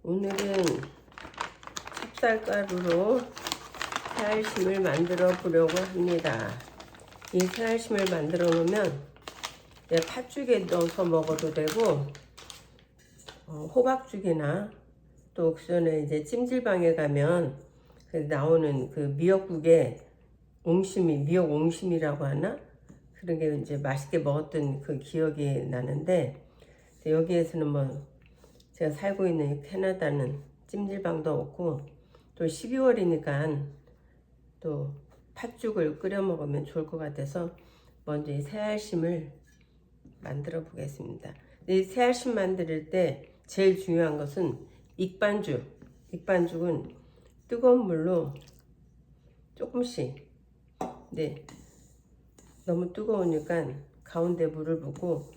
오늘은 찹쌀가루로 새알심을 만들어 보려고 합니다. 이 새알심을 만들어 놓으면 팥죽에 넣어서 먹어도 되고 호박죽이나 또 그전에 이제 찜질방에 가면 나오는 그 미역국에 옹심이, 미역 옹심이라고 하나? 그런 게 이제 맛있게 먹었던 그 기억이 나는데, 여기에서는 뭐 제가 살고 있는 캐나다는 찜질방도 없고, 또 12월이니까 또 팥죽을 끓여 먹으면 좋을 것 같아서 먼저 이 새알심을 만들어 보겠습니다. 이 새알심 만들 때 제일 중요한 것은 익반죽. 익반죽은 뜨거운 물로 조금씩, 너무 뜨거우니까 가운데 물을 붓고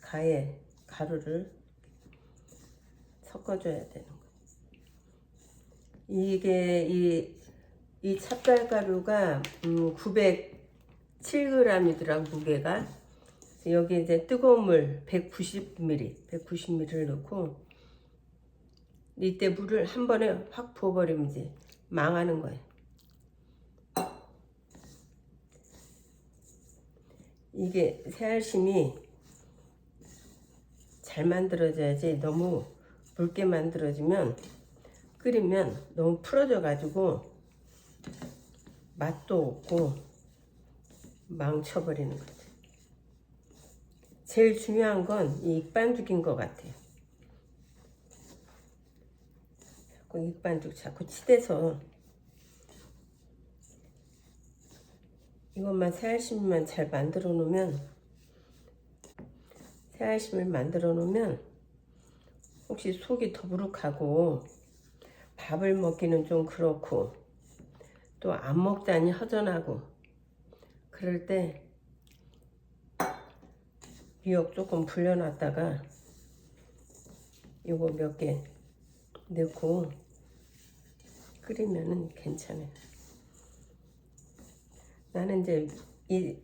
가에 가루를 섞어줘야 되는 거예요. 이게 이 찹쌀가루가 907g이더라고, 무게가. 여기 이제 뜨거운 물 190ml를 넣고, 이때 물을 한 번에 확 부어버리면 이제 망하는 거예요. 이게 새알심이 잘 만들어져야지, 너무 묽게 만들어지면 끓이면 너무 풀어져 가지고 맛도 없고 망쳐버리는 거죠. 제일 중요한 건 이 익반죽인 것 같아요. 자꾸 익반죽 자꾸 치대서, 이것만 새알심만 잘 만들어 놓으면, 새알심을 만들어 놓으면 혹시 속이 더부룩하고 밥을 먹기는 좀 그렇고 또 안 먹자니 허전하고 그럴 때 미역 조금 불려놨다가 요거 몇 개 넣고 끓이면은 괜찮아요. 나는 이제 이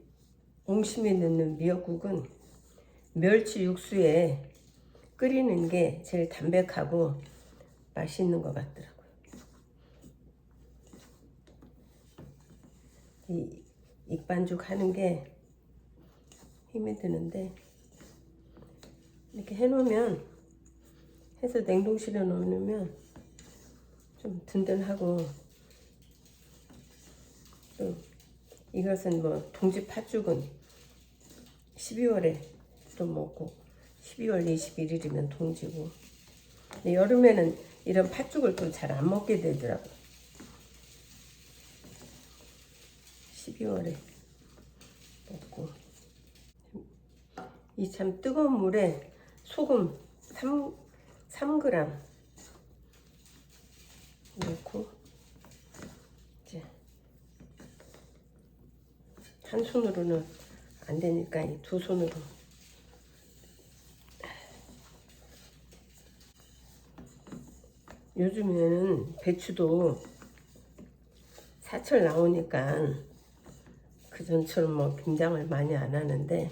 옹심이 넣는 미역국은 멸치 육수에 끓이는 게 제일 담백하고 맛있는 것 같더라고요. 이 익반죽 하는 게 힘이 드는데, 이렇게 해놓으면, 해서 냉동실에 넣으면 좀 든든하고, 또 이것은 뭐 동지 팥죽은 12월에 또 먹고, 12월 21일이면 동지고, 근데 여름에는 이런 팥죽을 또 잘 안 먹게 되더라고요. 12월에 먹고, 이 참 뜨거운 물에 소금 3g 넣고, 이제 한 손으로는 안 되니까 이 두 손으로 요즘에는 배추도 사철 나오니까 그전처럼 뭐 김장을 많이 안 하는데,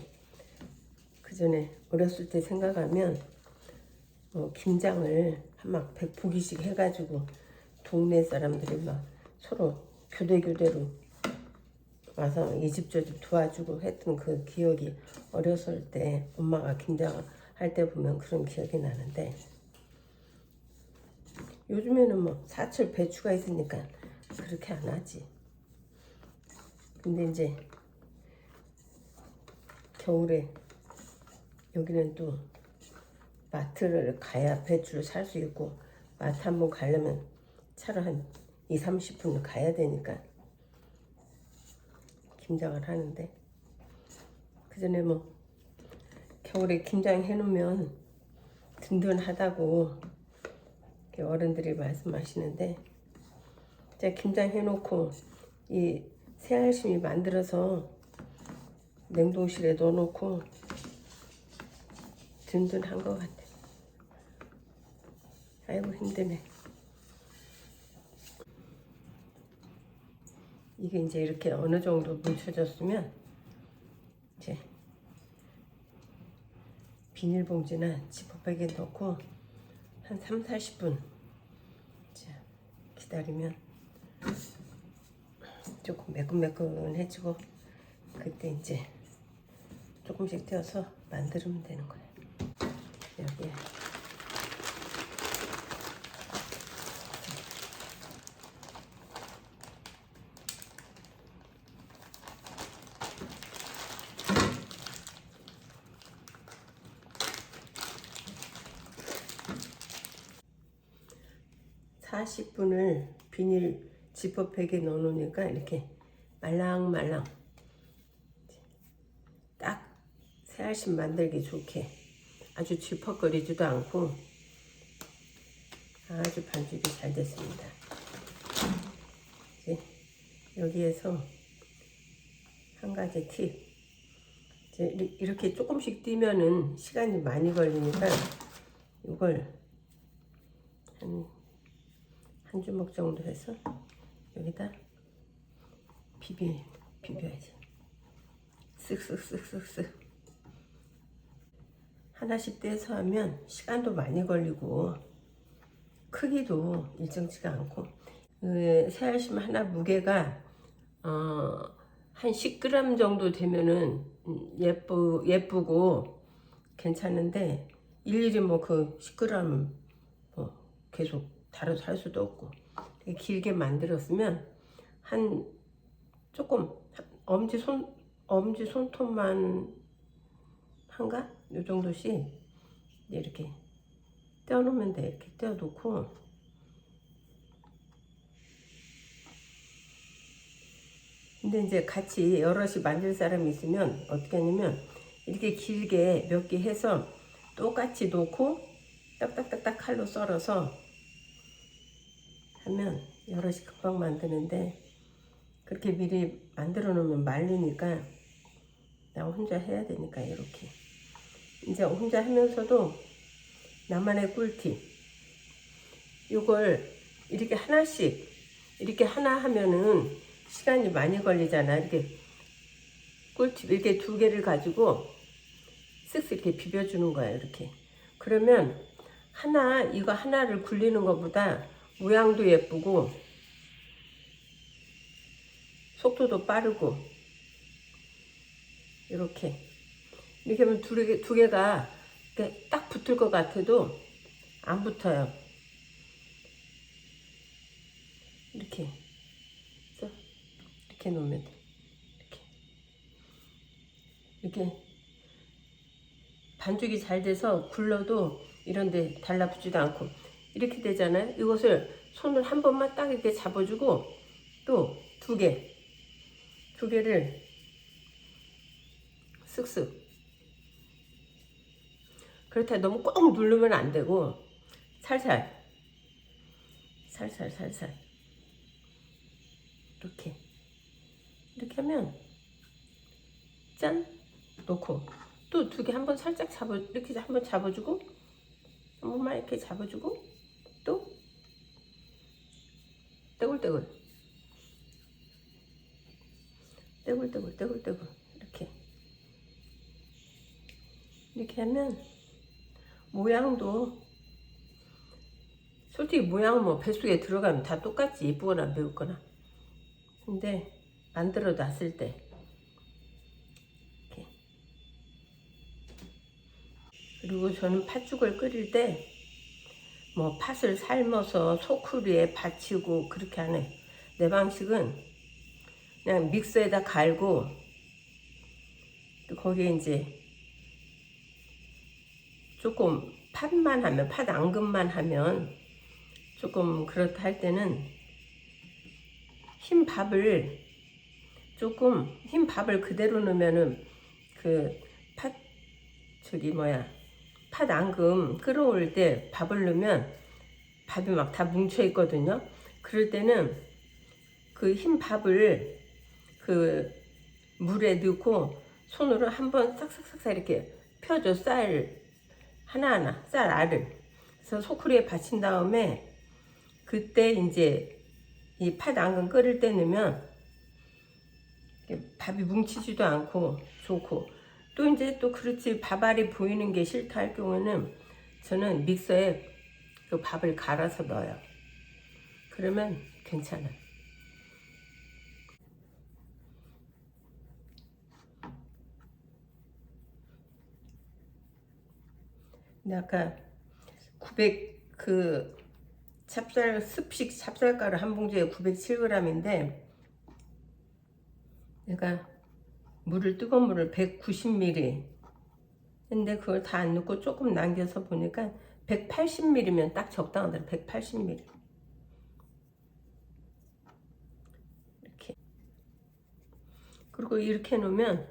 그전에 어렸을 때 생각하면 김장을 막 100포기씩 해가지고 동네 사람들이 막 서로 교대로 와서 이 집 저 집 도와주고 했던 그 기억이, 어렸을 때 엄마가 김장할 때 보면 그런 기억이 나는데, 요즘에는 뭐 사철 배추가 있으니까 그렇게 안 하지. 근데 이제 겨울에 여기는 또 마트를 가야 배추를 살 수 있고, 마트 한번 가려면 차로 한 20-30분 가야 되니까 김장을 하는데, 그 전에 뭐 겨울에 김장 해놓으면 든든하다고 어른들이 말씀하시는데, 제가 김장 해놓고 이 새알심이 만들어서 냉동실에 넣어놓고 든든한 것 같아. 아이고 힘드네. 이게 이제 이렇게 어느 정도 뭉쳐졌으면 이제 비닐봉지나 지퍼백에 넣고 한 3, 40분 기다리면 조금 매끈매끈해지고 그때 이제 조금씩 떼어서 만들면 되는 거예요. 여기에 40분을 비닐 지퍼백에 넣어놓으니까 이렇게 말랑말랑 딱 새알심 만들기 좋게 아주 쥐퍽거리지도 않고 아주 반죽이 잘 됐습니다. 이제 여기에서 한 가지 팁, 이제 이렇게 조금씩 띄면은 시간이 많이 걸리니까 이걸 한 주먹 정도 해서 여기다 비벼야지. 쓱쓱쓱쓱쓱 하나씩 떼서 하면 시간도 많이 걸리고 크기도 일정치가 않고, 새알심 하나 무게가 한 10g 정도 되면은 예쁘고 괜찮은데 일일이 뭐 그 10g 뭐 계속 다뤄서 할 수도 없고, 길게 만들었으면 한 조금 엄지 손톱만 한가? 요 정도씩 이렇게 떼어놓으면 돼. 이렇게 떼어놓고 근데 이제 같이 여럿이 만들 사람이 있으면 어떻게 하냐면 이렇게 길게 몇 개 해서 똑같이 놓고 딱딱딱딱 칼로 썰어서 하면 여럿이 금방 만드는데, 그렇게 미리 만들어 놓으면 말리니까 나 혼자 해야 되니까 이렇게 이제 혼자 하면서도 나만의 꿀팁, 이걸 이렇게 하나씩 이렇게 하나 하면은 시간이 많이 걸리잖아. 이렇게 꿀팁 이렇게 두 개를 가지고 쓱쓱 이렇게 비벼주는 거야. 이렇게 그러면 이거 하나를 굴리는 것보다 모양도 예쁘고 속도도 빠르고, 이렇게 하면 두 개가 이렇게 딱 붙을 것 같아도 안 붙어요. 이렇게 놓으면 돼. 이렇게 반죽이 잘 돼서 굴러도 이런데 달라붙지도 않고 이렇게 되잖아요. 이것을 손을 한 번만 딱 이렇게 잡아주고 또 두 개를 쓱쓱, 그렇다 너무 꼭 누르면 안 되고 살살 이렇게 하면 짠 놓고 또 두 개 한번 살짝 이렇게 한번 잡아주고 한 번만 이렇게 잡아주고 또 떼굴떼굴 이렇게 하면 모양도 솔직히 모양은 뭐 뱃속에 들어가면 다 똑같지, 예쁘거나 매우거나. 근데 만들어 놨을 때 이렇게. 그리고 저는 팥죽을 끓일 때 뭐 팥을 삶아서 소쿠리에 받치고 그렇게 안 해. 내 방식은 그냥 믹서에다 갈고 거기에 이제 조금 팥 앙금만 하면 조금 그렇다 할 때는 흰 밥을 그대로 넣으면은 팥 앙금 끓어올 때 밥을 넣으면 밥이 막 다 뭉쳐 있거든요. 그럴 때는 그 흰 밥을 그 물에 넣고 손으로 한번 싹싹싹 이렇게 펴줘. 쌀 하나하나, 쌀 알을. 그래서 소쿠리에 받친 다음에 그때 이제 이 팥 앙금 끓일 때 넣으면 밥이 뭉치지도 않고 좋고, 또 이제 또 그렇지 밥알이 보이는 게 싫다 할 경우는 저는 믹서에 그 밥을 갈아서 넣어요. 그러면 괜찮아요. 근데 아까 900 그 습식 찹쌀가루 한 봉지에 907g인데 내가 뜨거운 물을 190ml 근데 그걸 다 안 넣고 조금 남겨서 보니까 180ml면 딱 적당하더라. 180ml 이렇게. 그리고 이렇게 놓으면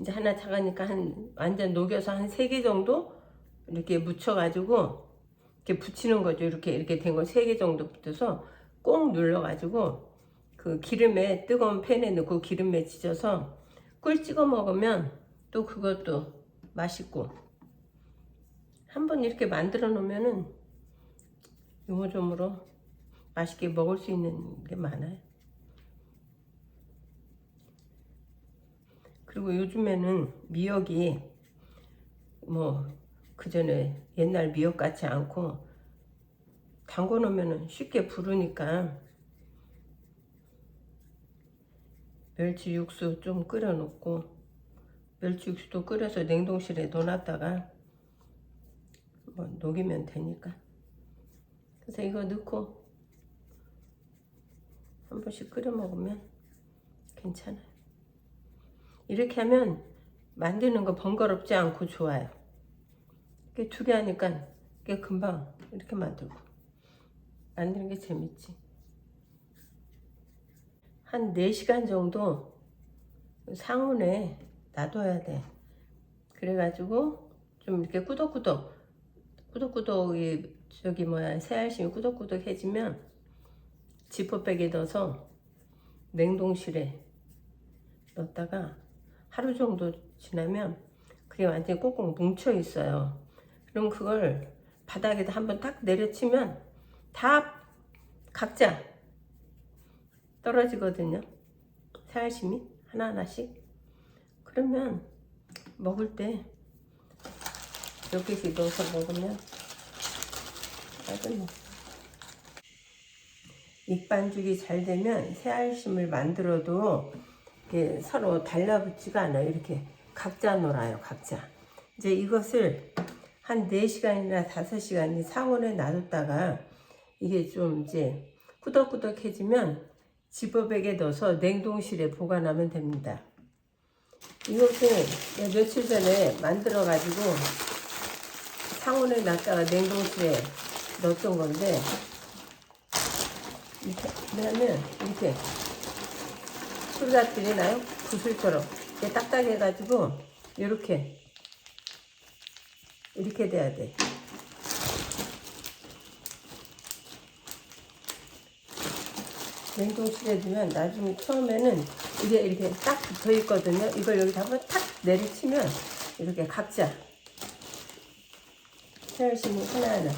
이제 하나 작으니까 완전 녹여서 한 3개 정도 이렇게 묻혀가지고 이렇게 붙이는 거죠. 이렇게 된 거 3개 정도 붙여서 꼭 눌러가지고 그 기름에 뜨거운 팬에 넣고 기름에 지져서 꿀 찍어 먹으면 또 그것도 맛있고, 한번 이렇게 만들어 놓으면은 요모조모로 맛있게 먹을 수 있는 게 많아요. 그리고 요즘에는 미역이 뭐 그전에 옛날 미역 같지 않고 담궈 놓으면 쉽게 부르니까 멸치 육수 좀 끓여 놓고 멸치 육수도 끓여서 냉동실에 넣어놨다가 뭐 녹이면 되니까. 그래서 이거 넣고 한 번씩 끓여 먹으면 괜찮아요. 이렇게 하면 만드는 거 번거롭지 않고 좋아요. 이렇게 2개 하니까 이게 금방 이렇게 만들고 만드는 게 재밌지. 한 4시간 정도 상온에 놔둬야 돼. 그래가지고 좀 이렇게 꾸덕꾸덕이 새알심이 꾸덕꾸덕해지면 지퍼백에 넣어서 냉동실에 넣었다가 하루 정도 지나면 그게 완전히 꼭꼭 뭉쳐 있어요. 그럼 그걸 바닥에다 한번 딱 내려치면 다 각자 떨어지거든요. 새알심이 하나하나씩. 그러면 먹을 때 몇 개씩 넣어서 먹으면 아주 뭐 밑반죽이 잘 되면 새알심을 만들어도 이렇게 서로 달라붙지가 않아요. 이렇게 각자 놀아요. 각자. 이제 이것을 한 4시간이나 5시간이 상온에 놔뒀다가 이게 좀 이제 꾸덕꾸덕해지면 지퍼백에 넣어서 냉동실에 보관하면 됩니다. 이것을 며칠 전에 만들어 가지고 상온에 놨다가 냉동실에 넣었던 건데, 이렇게 하면 이렇게 소리가 들리나요? 구슬처럼 이렇게 딱딱해 가지고 이렇게 돼야 돼. 냉동실에 두면 나중에 처음에는 이게 이렇게 딱 붙어 있거든요. 이걸 여기다 한번 탁 내리치면 이렇게 각자 새알심이 하나하나